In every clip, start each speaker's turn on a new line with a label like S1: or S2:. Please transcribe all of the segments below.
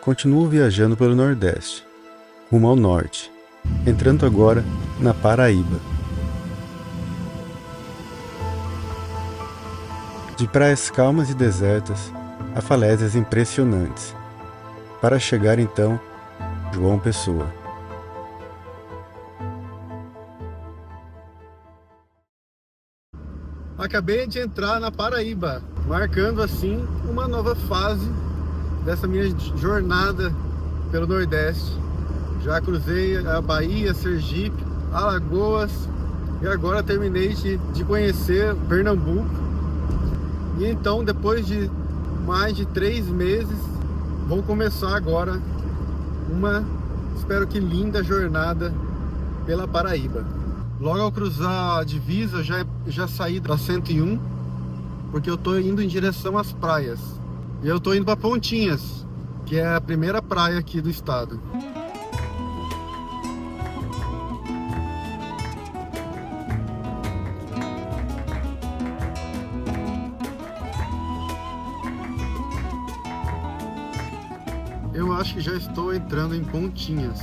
S1: continuo viajando pelo Nordeste, rumo ao Norte, entrando agora na Paraíba. De praias calmas e desertas a falésias impressionantes, para chegar então João Pessoa. Acabei de entrar na Paraíba, marcando assim uma nova fase dessa minha jornada pelo Nordeste. Já cruzei a Bahia, Sergipe, Alagoas e agora terminei de conhecer Pernambuco. E então, depois de mais de 3 meses, vou começar agora uma, espero que linda jornada pela Paraíba. Logo ao cruzar a divisa, já saí da 101, porque eu estou indo em direção às praias. E eu estou indo para Pontinhas, que é a primeira praia aqui do estado. Eu acho que já estou entrando em Pontinhas.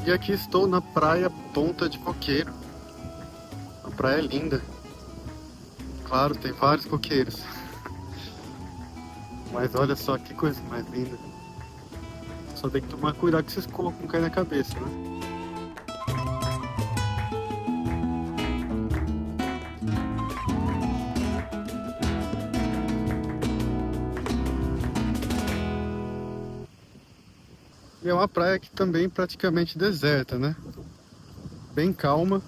S1: E aqui estou na praia Ponta de Coqueiro. Uma praia linda. Claro, tem vários coqueiros. Mas olha só que coisa mais linda. Só tem que tomar cuidado que esses cocos não caem na cabeça, né? E é uma praia que também praticamente deserta, né? Bem calma.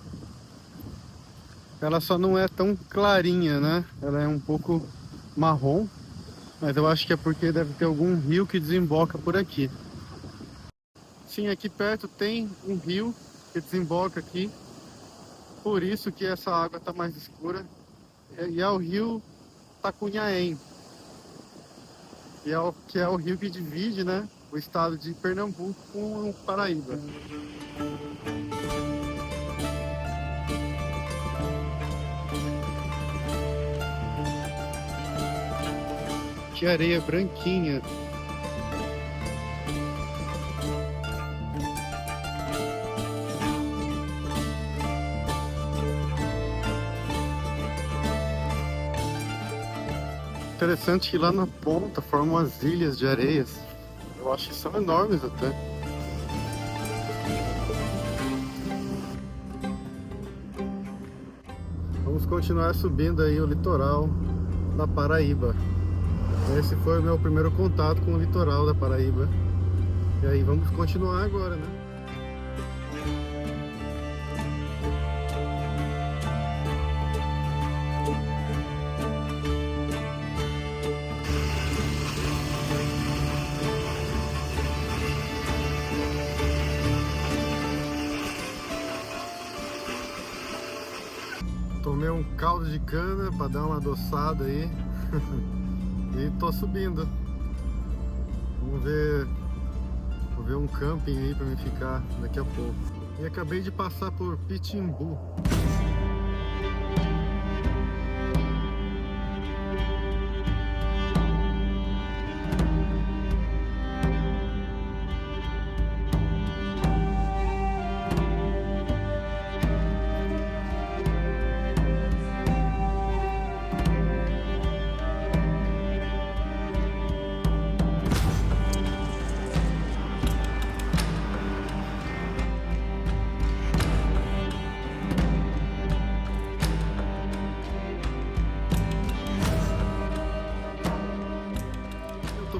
S1: Ela só não é tão clarinha, né? Ela é um pouco marrom, mas eu acho que é porque deve ter algum rio que desemboca por aqui. Sim, aqui perto tem um rio que desemboca aqui. Por isso que essa água está mais escura. E é o rio Tacunhaém, que é o rio que divide, né, o estado de Pernambuco com o Paraíba. Que areia branquinha. Interessante que lá na ponta formam as ilhas de areias. Eu acho que são enormes até. Vamos continuar subindo aí o litoral da Paraíba. Esse foi o meu primeiro contato com o litoral da Paraíba. E aí vamos continuar agora, né? Tomei um caldo de cana para dar uma adoçada aí. E tô subindo. Vamos ver um camping aí para mim ficar daqui a pouco. E acabei de passar por Pitimbu.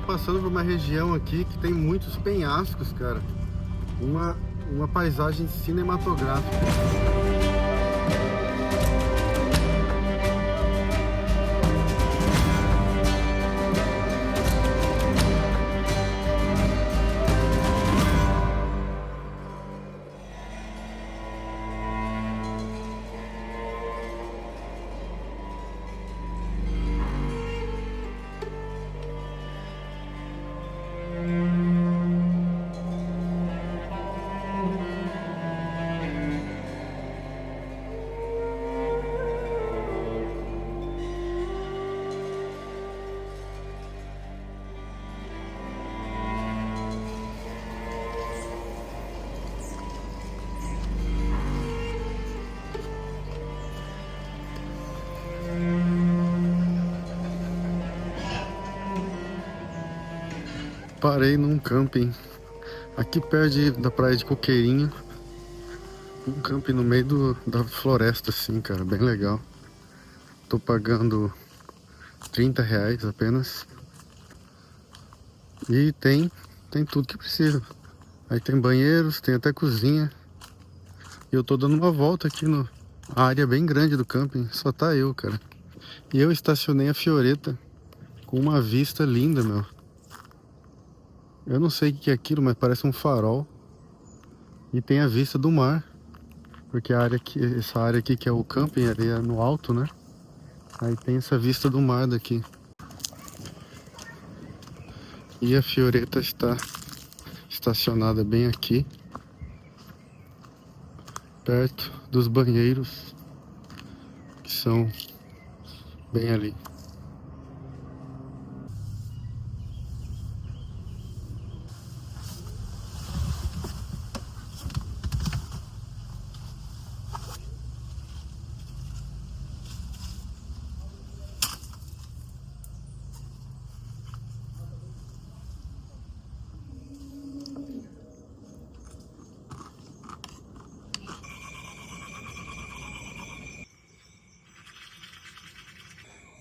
S1: Passando por uma região aqui que tem muitos penhascos, cara. Uma paisagem cinematográfica. Parei num camping aqui perto da praia de Coqueirinho. Um camping no meio da floresta assim, cara, bem legal. Tô pagando R$ 30 apenas. E tem tudo que precisa. Aí tem banheiros, tem até cozinha. E eu tô dando uma volta aqui na área bem grande do camping. Só tá eu, cara. E eu estacionei a Fioretta com uma vista linda, meu. Eu não sei o que é aquilo, mas parece um farol. E tem a vista do mar. Porque essa área aqui que é o camping, ali é no alto, né? Aí tem essa vista do mar daqui. E a Fioretta está estacionada bem aqui, perto dos banheiros, que são bem ali.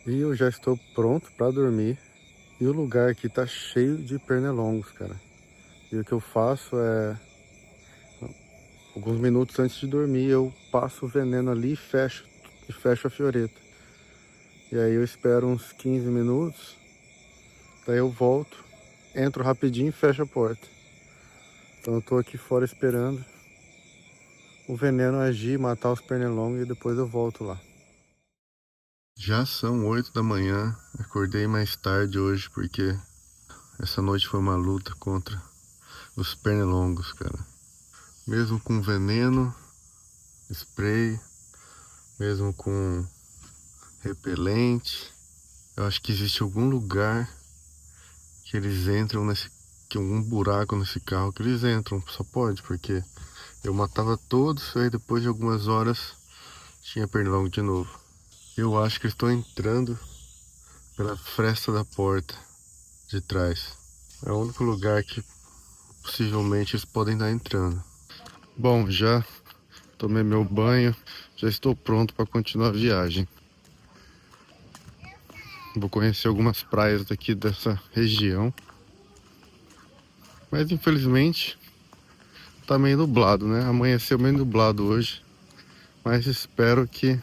S1: E eu já estou pronto para dormir. E o lugar aqui tá cheio de pernilongos, cara. E o que eu faço é, alguns minutos antes de dormir, eu passo o veneno ali e fecho a Fioretta. E aí eu espero uns 15 minutos, daí eu volto, entro rapidinho e fecho a porta. Então eu tô aqui fora esperando o veneno agir, matar os pernilongos e depois eu volto lá. Já são 8 da manhã, acordei mais tarde hoje porque essa noite foi uma luta contra os pernilongos, cara. Mesmo com veneno, spray, mesmo com repelente, eu acho que existe algum lugar que eles entram que algum buraco nesse carro que eles entram, só pode, porque eu matava todos, aí depois de algumas horas tinha pernilongo de novo. Eu acho que eles estão entrando pela fresta da porta de trás. É o único lugar que possivelmente eles podem estar entrando. Bom, já tomei meu banho, já estou pronto para continuar a viagem. Vou conhecer algumas praias daqui dessa região. Mas infelizmente tá meio nublado, né? Amanheceu meio nublado hoje. Mas espero que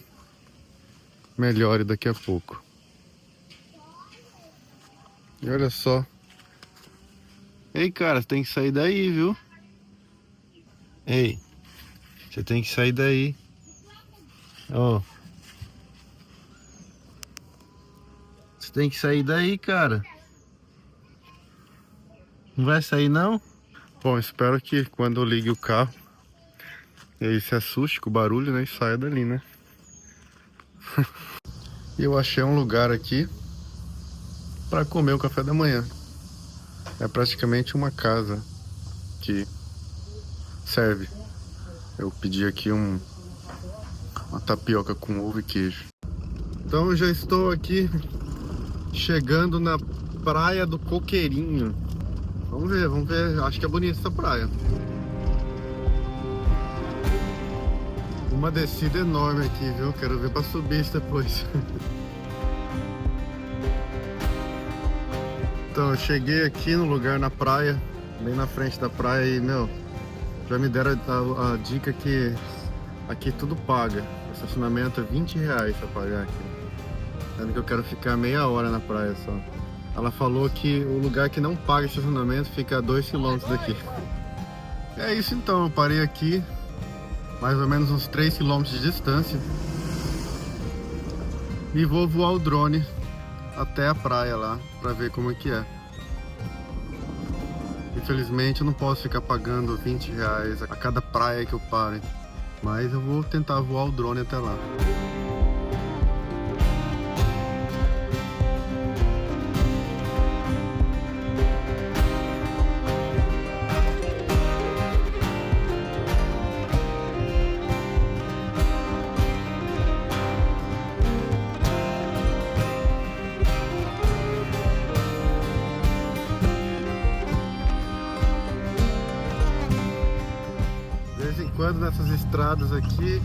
S1: melhore daqui a pouco. E olha só. Ei, cara, você tem que sair daí, viu? Ei, você tem que sair daí. Ó. Você tem que sair daí, cara. Não vai sair, não? Bom, espero que quando eu ligue o carro, ele se assuste com o barulho, né? E saia dali, né? E eu achei um lugar aqui para comer o café da manhã. É praticamente uma casa que serve. Eu pedi aqui uma tapioca com ovo e queijo. Então eu já estou aqui chegando na praia do Coqueirinho. Vamos ver. Acho que é bonita essa praia. Uma descida enorme aqui, viu? Quero ver pra subir isso depois. Então, eu cheguei aqui no lugar na praia, bem na frente da praia e, meu, já me deram a dica que aqui tudo paga. O estacionamento é R$ 20 pra pagar aqui. Sendo que eu quero ficar meia hora na praia só. Ela falou que o lugar que não paga estacionamento fica a 2 km daqui. É isso então, eu parei aqui, mais ou menos uns 3 km de distância. E vou voar o drone até a praia lá, pra ver como é que é. Infelizmente eu não posso ficar pagando R$ 20 a cada praia que eu pare. Mas eu vou tentar voar o drone até lá. navegando nessas estradas aqui,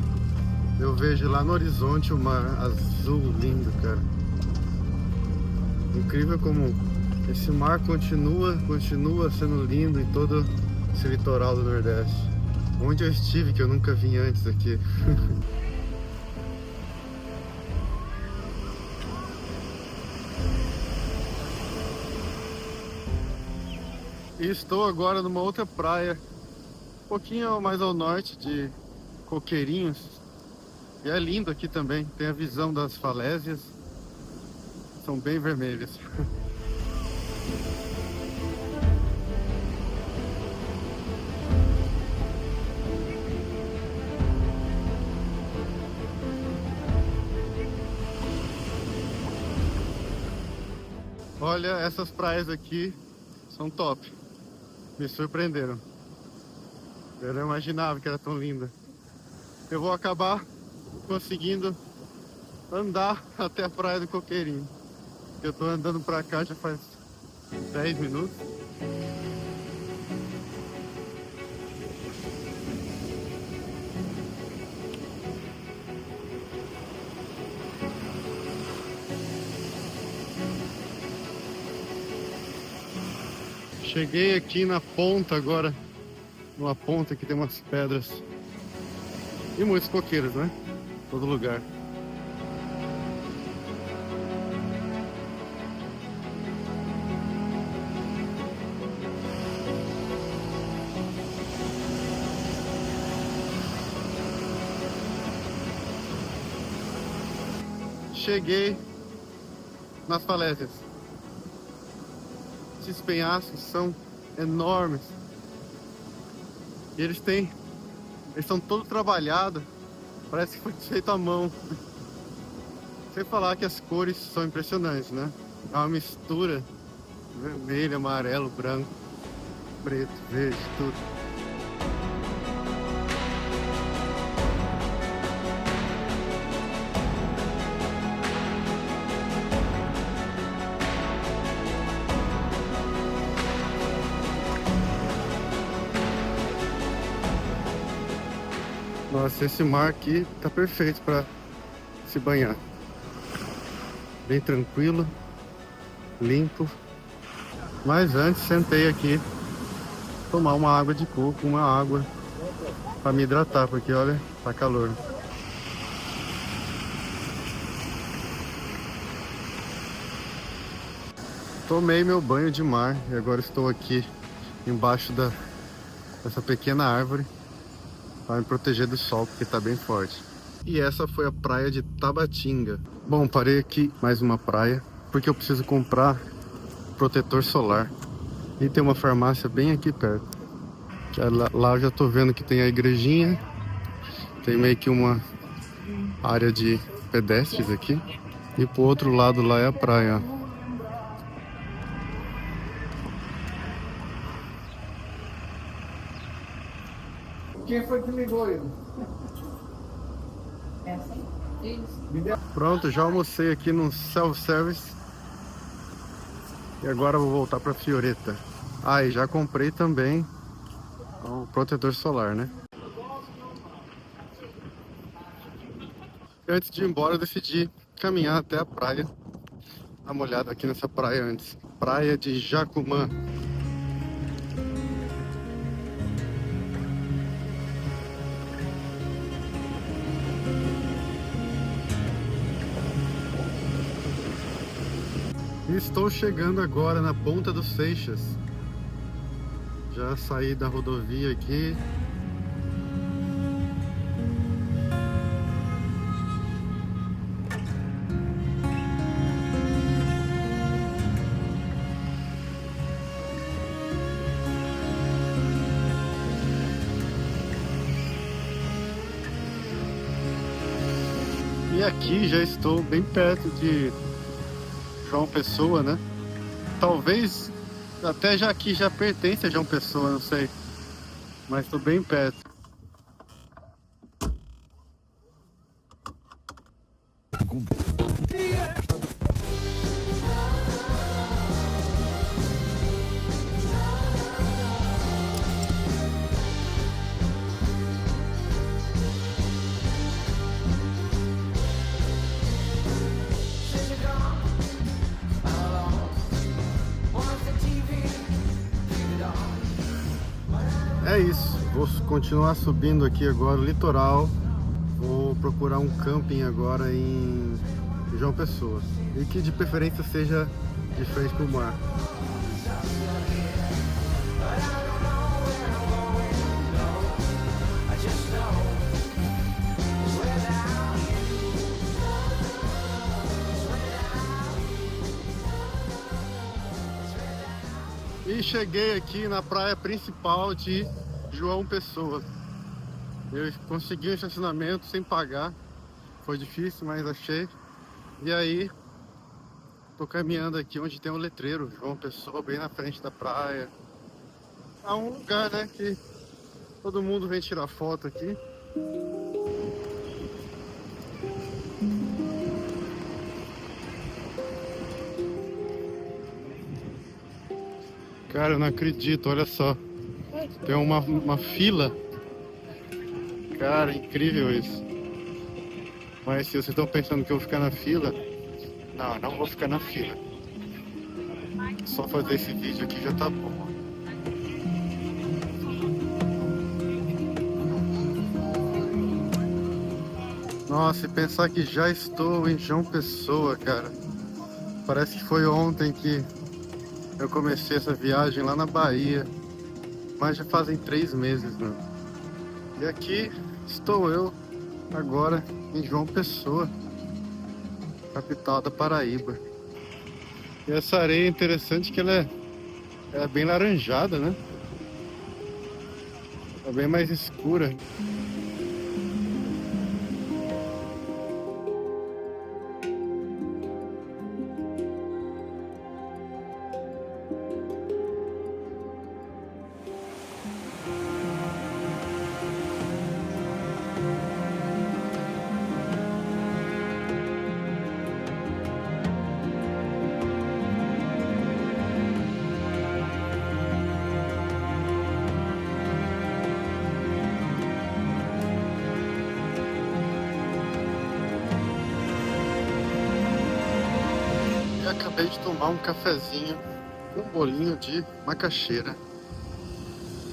S1: eu vejo lá no horizonte o mar azul lindo, cara. Incrível como esse mar continua sendo lindo em todo esse litoral do Nordeste. Onde eu estive que eu nunca vim antes aqui. E estou agora numa outra praia, um pouquinho mais ao norte de Coqueirinhos. E é lindo aqui também, tem a visão das falésias, são bem vermelhas. Olha, essas praias aqui são top. Me surpreenderam. Eu não imaginava que era tão linda. Eu vou acabar conseguindo andar até a praia do Coqueirinho. Eu tô andando pra cá já faz 10 minutos. Cheguei aqui na ponta agora, numa ponta que tem umas pedras e muitos coqueiros, né? Todo lugar. Cheguei nas falésias. Esses penhascos são enormes. E eles são todos trabalhados. Parece que foi feito à mão. Sem falar que as cores são impressionantes, né? É uma mistura vermelho, amarelo, branco, preto, verde, tudo. Nossa, esse mar aqui tá perfeito para se banhar. Bem tranquilo, limpo. Mas antes sentei aqui tomar uma água de coco, uma água para me hidratar, porque olha, tá calor. Tomei meu banho de mar e agora estou aqui embaixo dessa pequena árvore para me proteger do sol, porque tá bem forte. E essa foi a praia de Tabatinga. Bom, parei aqui mais uma praia, porque eu preciso comprar protetor solar. E tem uma farmácia bem aqui perto. Lá eu já tô vendo que tem a igrejinha. Tem meio que uma área de pedestres aqui. E pro outro lado lá é a praia. Quem foi que ligou ele? É assim? Isso. Pronto, já almocei aqui no self-service. E agora eu vou voltar para Fioretta. Ah, e já comprei também o protetor solar, né? Antes de ir embora eu decidi caminhar até a praia. Dar uma olhada aqui nessa praia antes. Praia de Jacumã. E estou chegando agora na Ponta dos Seixas. Já saí da rodovia aqui. E aqui já estou bem perto de João Pessoa, né? Talvez até já aqui já pertence a João Pessoa, não sei. Mas estou bem perto. É isso, vou continuar subindo aqui agora o litoral. Vou procurar um camping agora em João Pessoa. E que de preferência seja de frente para o mar. E cheguei aqui na praia principal de João Pessoa. Eu consegui um estacionamento sem pagar. Foi difícil, mas achei. E aí, tô caminhando aqui onde tem um letreiro João Pessoa, bem na frente da praia. É um lugar, né, que todo mundo vem tirar foto aqui. Cara, eu não acredito, olha só. Tem uma fila. Cara, incrível isso. Mas se vocês estão pensando que eu vou ficar na fila, não vou ficar na fila. Só fazer esse vídeo aqui já tá bom. Nossa, e pensar que já estou em João Pessoa, cara. Parece que foi ontem que eu comecei essa viagem lá na Bahia. Mas já fazem 3 meses, meu. E aqui estou eu, agora em João Pessoa, capital da Paraíba. E essa areia é interessante que ela é bem laranjada, né? É bem mais escura. E acabei de tomar um cafezinho, um bolinho de macaxeira.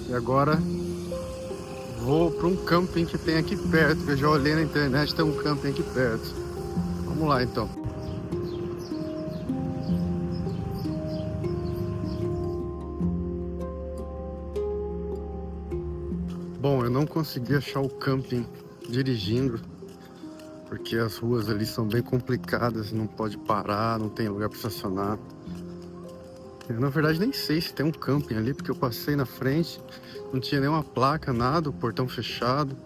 S1: E agora vou para um camping que tem aqui perto, que eu já olhei na internet, tem um camping aqui perto. Vamos lá então. Bom, eu não consegui achar o camping dirigindo, porque as ruas ali são bem complicadas, não pode parar, não tem lugar para estacionar. Eu, na verdade, nem sei se tem um camping ali, porque eu passei na frente, não tinha nenhuma placa, nada, o portão fechado.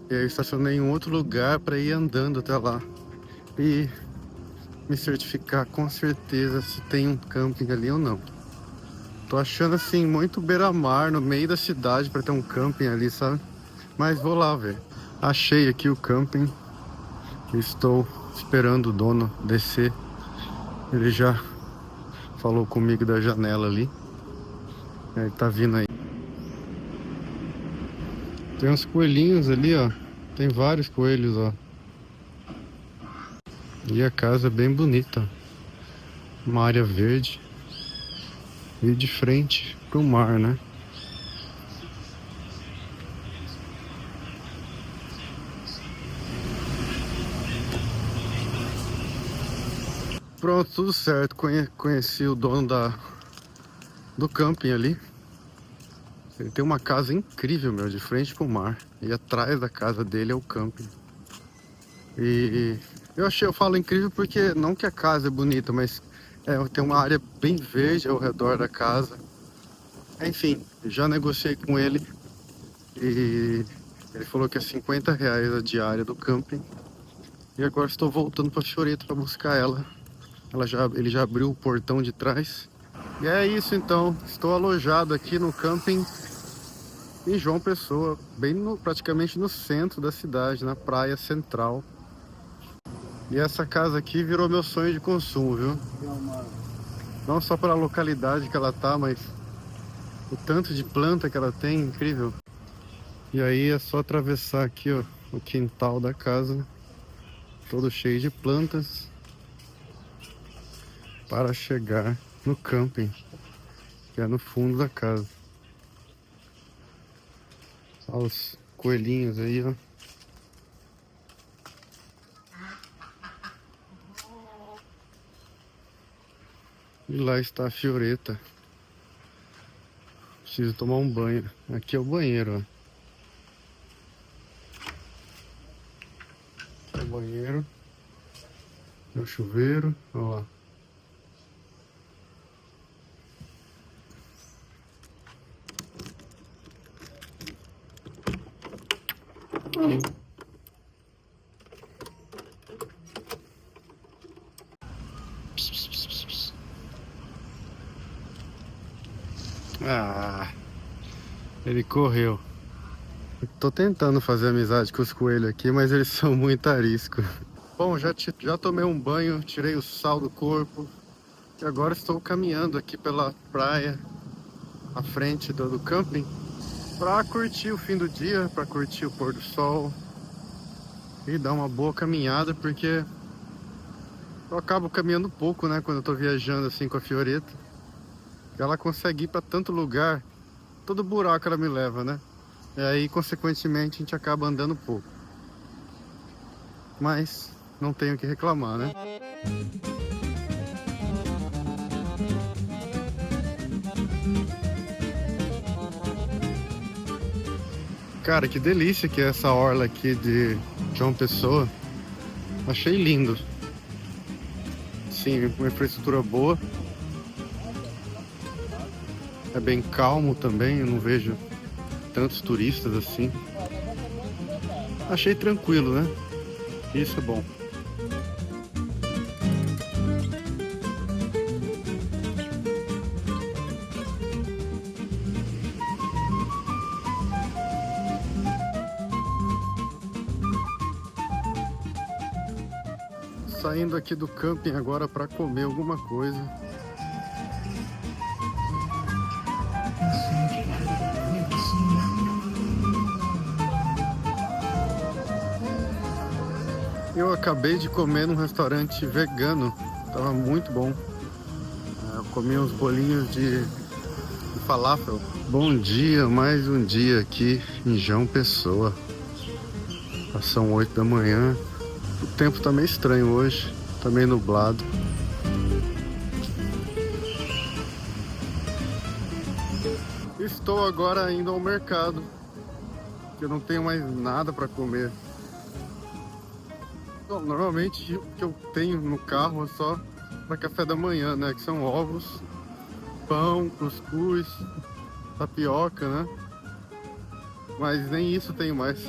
S1: E aí eu estacionei em um outro lugar para ir andando até lá e me certificar com certeza se tem um camping ali ou não. Tô achando assim, muito beira-mar, no meio da cidade para ter um camping ali, sabe? Mas vou lá ver. Achei aqui o camping. Estou esperando o dono descer. Ele já falou comigo da janela ali. Ele tá vindo aí. Tem uns coelhinhos ali, ó. Tem vários coelhos, ó. E a casa é bem bonita. Uma área verde. E de frente pro mar, né? Pronto, tudo certo. Conheci o dono do camping ali. Ele tem uma casa incrível, meu, de frente pro mar. E atrás da casa dele é o camping. E eu falo incrível porque não que a casa é bonita, mas tem uma área bem verde ao redor da casa. Enfim, já negociei com ele e ele falou que é R$ 50 a diária do camping. E agora estou voltando para Fiorito para buscar ela. Ele já abriu o portão de trás. E é isso então, estou alojado aqui no camping em João Pessoa, praticamente no centro da cidade, na praia central. E essa casa aqui virou meu sonho de consumo, viu? Não só pela localidade que ela tá, mas o tanto de planta que ela tem, incrível. E aí é só atravessar aqui, ó, o quintal da casa, todo cheio de plantas, para chegar no camping, que é no fundo da casa. Olha os coelhinhos aí, ó. E lá está a Fioretta. Preciso tomar um banho. Aqui é o banheiro, ó. Aqui é o banheiro. É o chuveiro, olha lá. Ah, ele correu. Tô tentando fazer amizade com os coelhos aqui, mas eles são muito ariscos. Bom, já tomei um banho, tirei o sal do corpo. E agora estou caminhando aqui pela praia, à frente do camping, para curtir o fim do dia, para curtir o pôr do sol e dar uma boa caminhada, porque eu acabo caminhando pouco, né, quando eu tô viajando assim com a Fioretta. Ela consegue ir para tanto lugar, todo buraco ela me leva, né? E aí, consequentemente, a gente acaba andando pouco. Mas não tenho o que reclamar, né? Cara, que delícia que é essa orla aqui de João Pessoa. Achei lindo. Sim, uma infraestrutura boa. É bem calmo também, eu não vejo tantos turistas assim. Achei tranquilo, né? Isso é bom. Saindo aqui do camping agora para comer alguma coisa. Eu acabei de comer num restaurante vegano, tava muito bom. Eu comi uns bolinhos de falafel. Bom dia, mais um dia aqui em João Pessoa. São 8 da manhã. O tempo tá meio estranho hoje, tá meio nublado. Estou agora indo ao mercado, porque eu não tenho mais nada para comer. Bom, normalmente o que eu tenho no carro é só para café da manhã, né? Que são ovos, pão, cuscuz, tapioca, né? Mas nem isso tenho mais.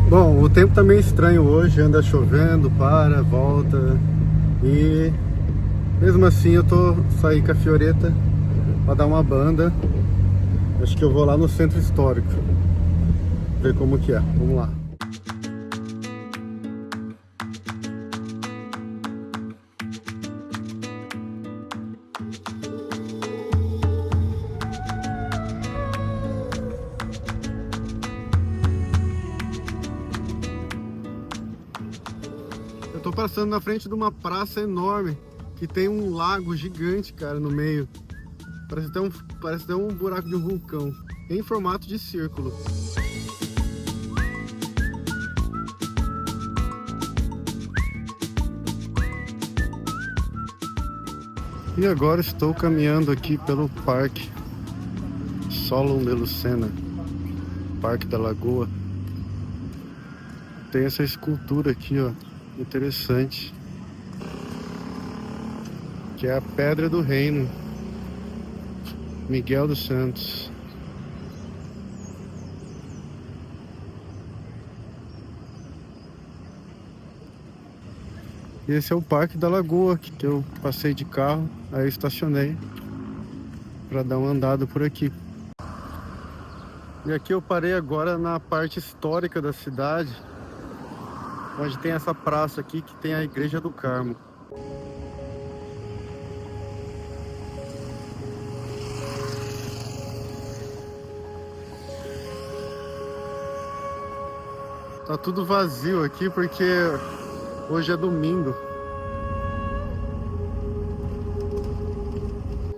S1: Bom, o tempo tá meio estranho hoje, anda chovendo, para, volta. E mesmo assim eu tô saindo com a Fioretta pra dar uma banda. Acho que eu vou lá no centro histórico ver como que é. Vamos lá. Eu tô passando na frente de uma praça enorme que tem um lago gigante, cara, no meio. Parece até um buraco de um vulcão, em formato de círculo. E agora estou caminhando aqui pelo Parque Solon de Lucena, Parque da Lagoa. Tem essa escultura aqui, ó, interessante, que é a Pedra do Reino, Miguel dos Santos. E esse é o Parque da Lagoa, que eu passei de carro, aí estacionei para dar uma andada por aqui. E aqui eu parei agora na parte histórica da cidade, onde tem essa praça aqui que tem a Igreja do Carmo. Tá tudo vazio aqui porque hoje é domingo.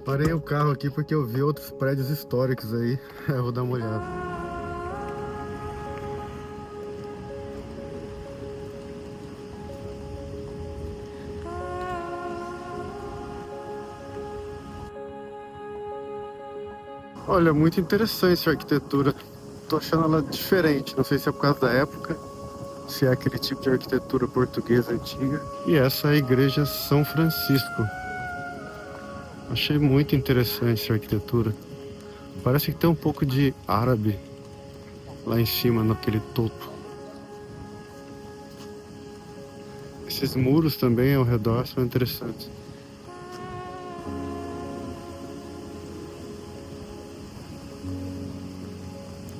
S1: Parei o carro aqui porque eu vi outros prédios históricos aí. Eu vou dar uma olhada. Olha, muito interessante a arquitetura. Tô achando ela diferente. Não sei se é por causa da época, se é aquele tipo de arquitetura portuguesa antiga. E essa é a Igreja São Francisco. Achei muito interessante essa arquitetura. Parece que tem um pouco de árabe lá em cima, naquele topo. Esses muros também ao redor são interessantes.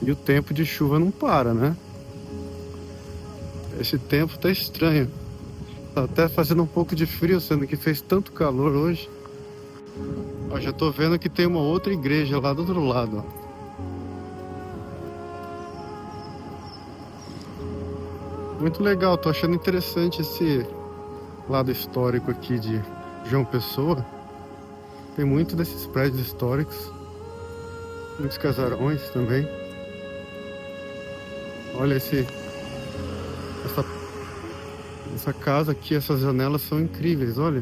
S1: E o tempo de chuva não para, né? Esse tempo tá estranho. Tá até fazendo um pouco de frio, sendo que fez tanto calor hoje. Ó, já tô vendo que tem uma outra igreja lá do outro lado, ó. Muito legal, tô achando interessante esse lado histórico aqui de João Pessoa. Tem muito desses prédios históricos. Muitos casarões também. Olha essa casa aqui, essas janelas são incríveis, olha.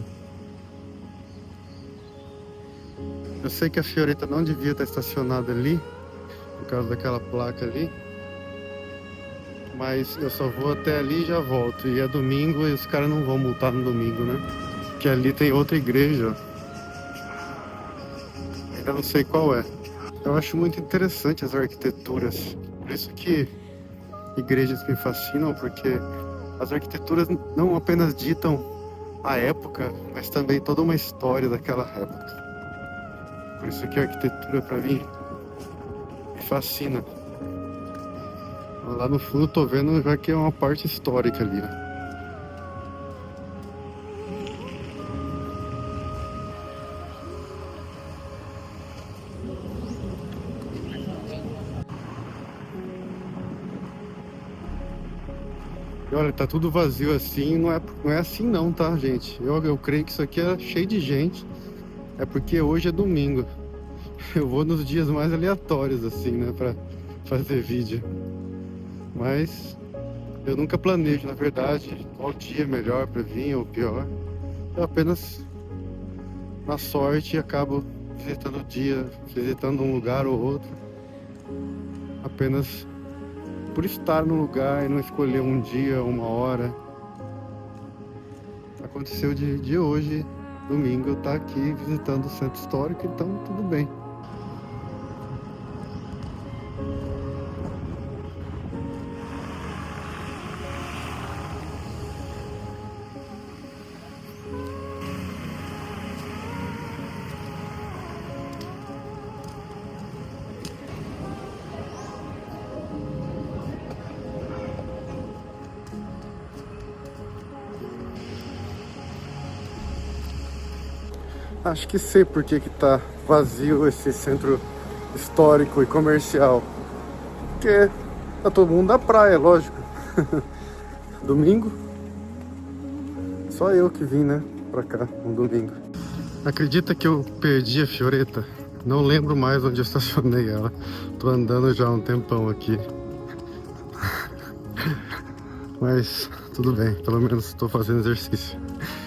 S1: Eu sei que a Fioretta não devia estar estacionada ali, por causa daquela placa ali. Mas eu só vou até ali e já volto. E é domingo e os caras não vão multar no domingo, né? Que ali tem outra igreja. Ainda não sei qual é. Eu acho muito interessante as arquiteturas. Por isso que igrejas me fascinam, porque as arquiteturas não apenas ditam a época, mas também toda uma história daquela época. Por isso que a arquitetura para mim me fascina. Lá no fundo eu tô vendo já que é uma parte histórica ali, ó. E olha, tá tudo vazio assim, não é assim não, tá, gente? Eu creio que isso aqui é cheio de gente. É porque hoje é domingo. Eu vou nos dias mais aleatórios, assim, né, pra fazer vídeo. Mas eu nunca planejo, na verdade, qual dia é melhor pra vir ou pior. Eu apenas, na sorte, acabo visitando o dia, visitando um lugar ou outro. Apenas por estar no lugar e não escolher um dia, uma hora. Aconteceu de hoje, domingo, eu estar aqui visitando o centro histórico, então tudo bem. Acho que sei por que tá vazio esse centro histórico e comercial. Porque tá todo mundo na praia, lógico. Domingo. Só eu que vim, né, pra cá no domingo. Acredita que eu perdi a Fioretta? Não lembro mais onde eu estacionei ela. Tô andando já há um tempão aqui. Mas tudo bem, pelo menos estou fazendo exercício.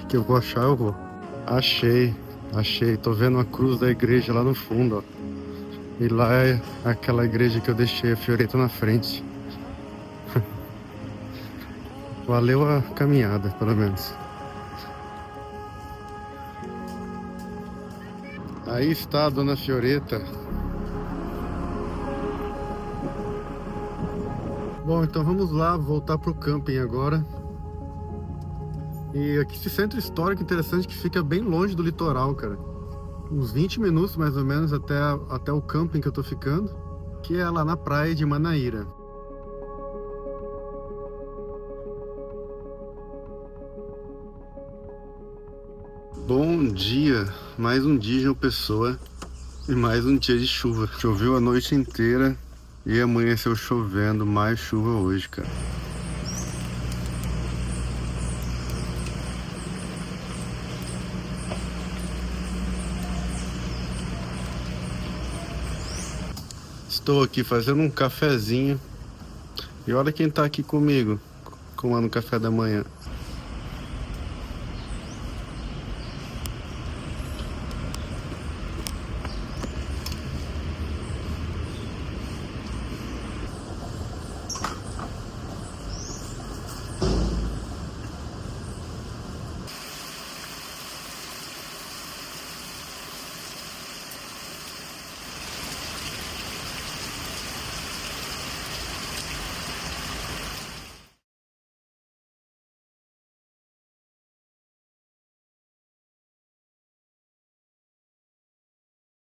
S1: Que eu vou achar, eu vou. Achei. Tô vendo a cruz da igreja lá no fundo, ó. E lá é aquela igreja que eu deixei a Fioretta na frente. Valeu a caminhada, pelo menos. Aí está a dona Fioretta. Bom, então vamos lá, voltar pro camping agora. E aqui esse centro histórico interessante que fica bem longe do litoral, cara. Uns 20 minutos mais ou menos até o camping que eu tô ficando, que é lá na praia de Manaíra. Bom dia, mais um dia em João Pessoa e mais um dia de chuva. Choveu a noite inteira e amanheceu chovendo, mais chuva hoje, cara. Estou aqui fazendo um cafezinho e olha quem tá aqui comigo, tomando café da manhã.